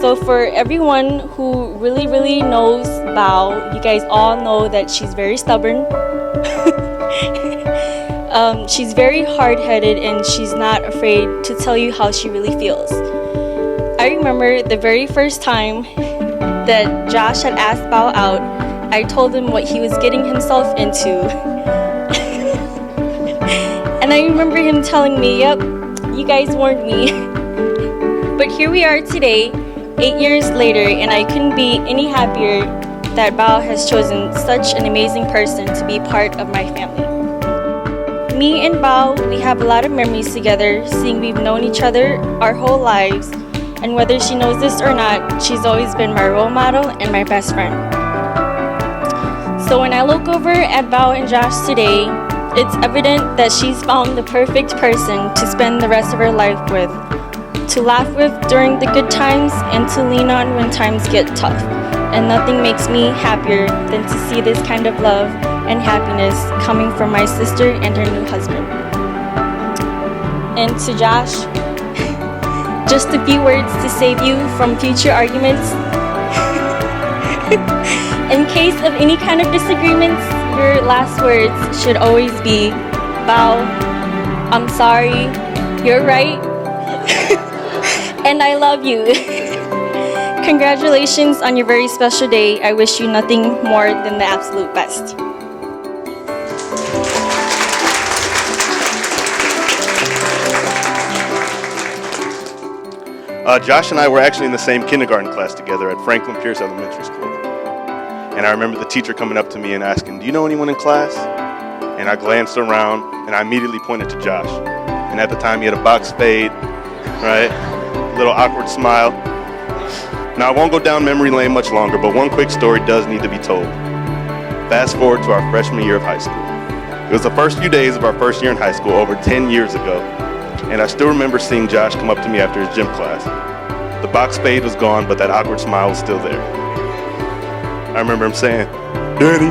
So for everyone who really knows Bao, you guys all know that she's very stubborn. She's very hard-headed, and she's not afraid to tell you how she really feels. I remember the very first time that Josh had asked Bao out, I told him what he was getting himself into. And I remember him telling me, yep, you guys warned me. But here we are today, 8 years later, and I couldn't be any happier that Bao has chosen such an amazing person to be part of my family. Me and Bao, we have a lot of memories together, seeing we've known each other our whole lives, and whether she knows this or not, she's always been my role model and my best friend. So when I look over at Bao and Josh today, it's evident that she's found the perfect person to spend the rest of her life with, to laugh with during the good times and to lean on when times get tough. And nothing makes me happier than to see this kind of love and happiness coming from my sister and her new husband. And to Josh, just a few words to save you from future arguments. In case of any kind of disagreements, your last words should always be, Bao, I'm sorry, you're right, and I love you. Congratulations on your very special day. I wish you nothing more than the absolute best. Josh and I were actually in the same kindergarten class together at Franklin Pierce Elementary School. And I remember the teacher coming up to me and asking, do you know anyone in class? And I glanced around and I immediately pointed to Josh. And at the time he had a box fade, right? A little awkward smile. Now I won't go down memory lane much longer, but one quick story does need to be told. Fast forward to our freshman year of high school. It was the first few days of our first year in high school over 10 years ago. And I still remember seeing Josh come up to me after his gym class. The box fade was gone, but that awkward smile was still there. I remember him saying, Danny,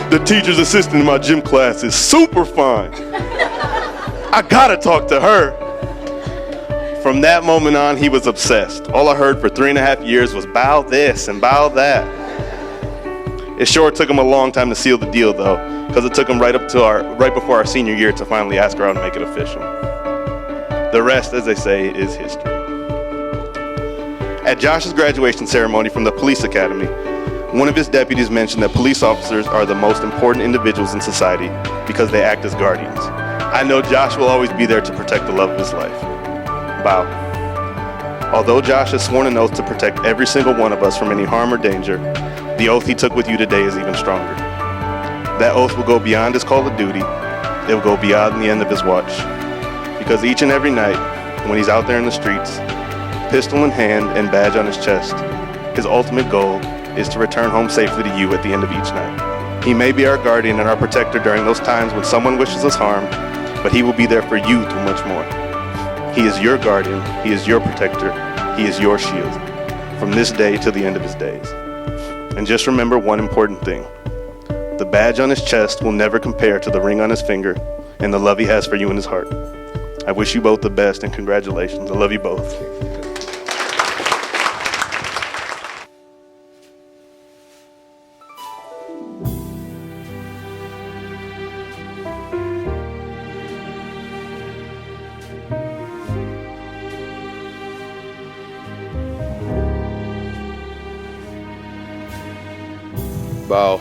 the teacher's assistant in my gym class is super fine. I gotta talk to her. From that moment on, he was obsessed. All I heard for 3.5 years was bow this and bow that. It sure took him a long time to seal the deal though, because it took him right before our senior year to finally ask her out and make it official. The rest, as they say, is history. At Josh's graduation ceremony from the police academy, one of his deputies mentioned that police officers are the most important individuals in society because they act as guardians. I know Josh will always be there to protect the love of his life. Bao. Although Josh has sworn an oath to protect every single one of us from any harm or danger, the oath he took with you today is even stronger. That oath will go beyond his call of duty. It will go beyond the end of his watch. Because each and every night, when he's out there in the streets, pistol in hand and badge on his chest, his ultimate goal is to return home safely to you at the end of each night. He may be our guardian and our protector during those times when someone wishes us harm, but he will be there for you through much more. He is your guardian, he is your protector, he is your shield, from this day to the end of his days. And just remember one important thing. The badge on his chest will never compare to the ring on his finger and the love he has for you in his heart. I wish you both the best and congratulations. I love you both. Bao,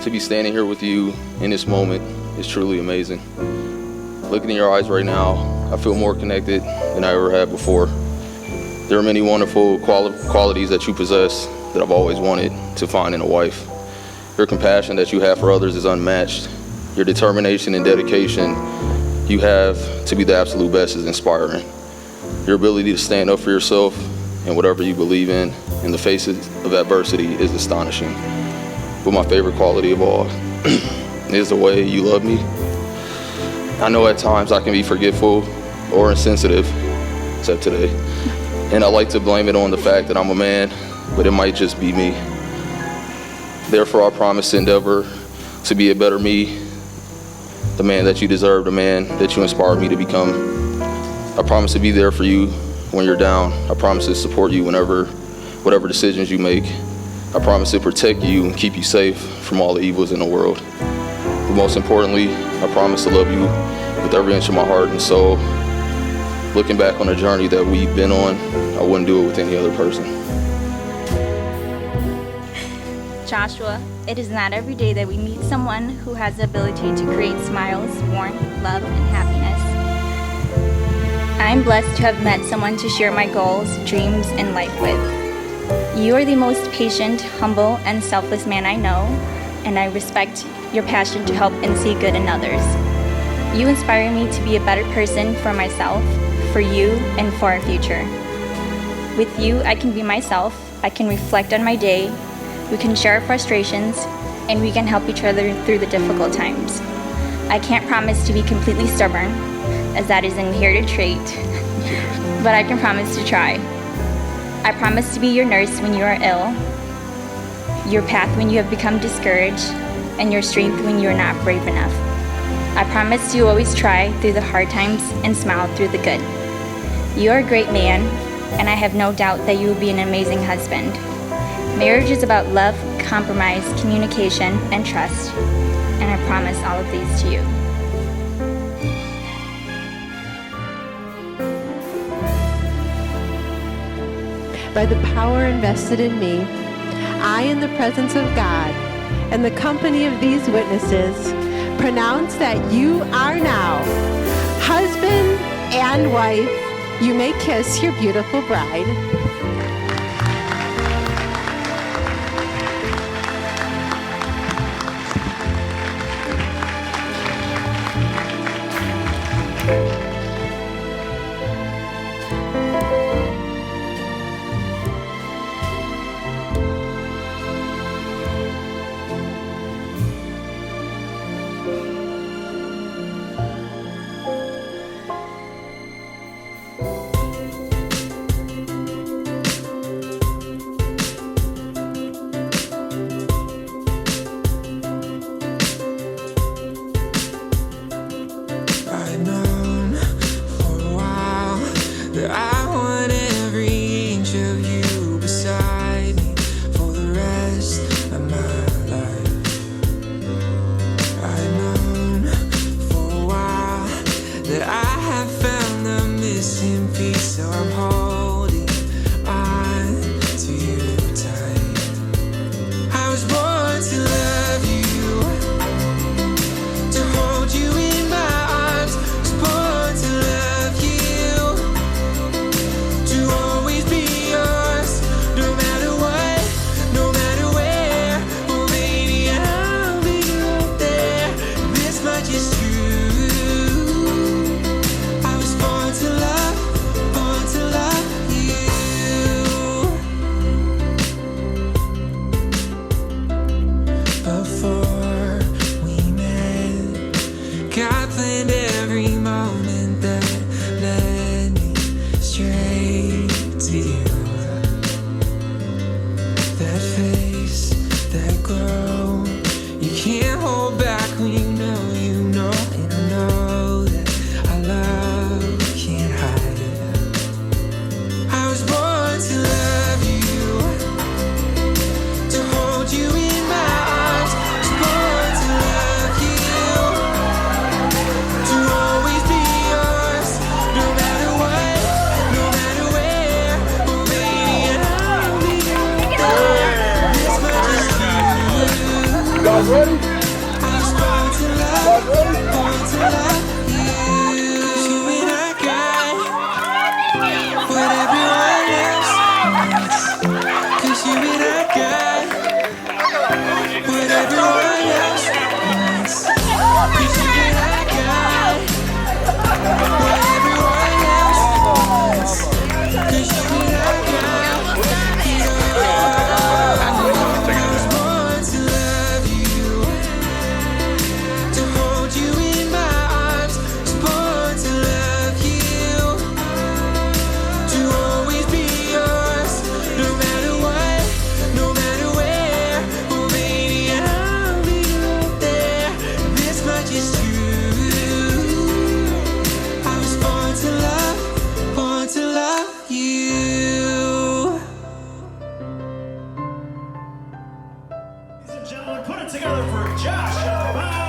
to be standing here with you in this moment is truly amazing. Looking in your eyes right now, I feel more connected than I ever have before. There are many wonderful qualities that you possess that I've always wanted to find in a wife. Your compassion that you have for others is unmatched. Your determination and dedication you have to be the absolute best is inspiring. Your ability to stand up for yourself and whatever you believe in the face of adversity is astonishing. But my favorite quality of all is the way you love me. I know at times I can be forgetful or insensitive, except today. And I like to blame it on the fact that I'm a man, but it might just be me. Therefore, I promise to endeavor to be a better me, the man that you deserve, the man that you inspired me to become. I promise to be there for you when you're down. I promise to support you whatever decisions you make. I promise to protect you and keep you safe from all the evils in the world. But most importantly, I promise to love you with every inch of my heart and soul. Looking back on the journey that we've been on, I wouldn't do it with any other person. Joshua, it is not every day that we meet someone who has the ability to create smiles, warmth, love, and happiness. I am blessed to have met someone to share my goals, dreams, and life with. You are the most patient, humble, and selfless man I know, and I respect your passion to help and see good in others. You inspire me to be a better person for myself, for you, and for our future. With you, I can be myself, I can reflect on my day, we can share our frustrations, and we can help each other through the difficult times. I can't promise to be completely stubborn, as that is an inherited trait, but I can promise to try. I promise to be your nurse when you are ill, your path when you have become discouraged, and your strength when you are not brave enough. I promise to always try through the hard times and smile through the good. You are a great man, and I have no doubt that you will be an amazing husband. Marriage is about love, compromise, communication, and trust, and I promise all of these to you. By the power invested in me, I, in the presence of God and the company of these witnesses, pronounce that you are now husband and wife. You may kiss your beautiful bride. it together for Josh on the vows.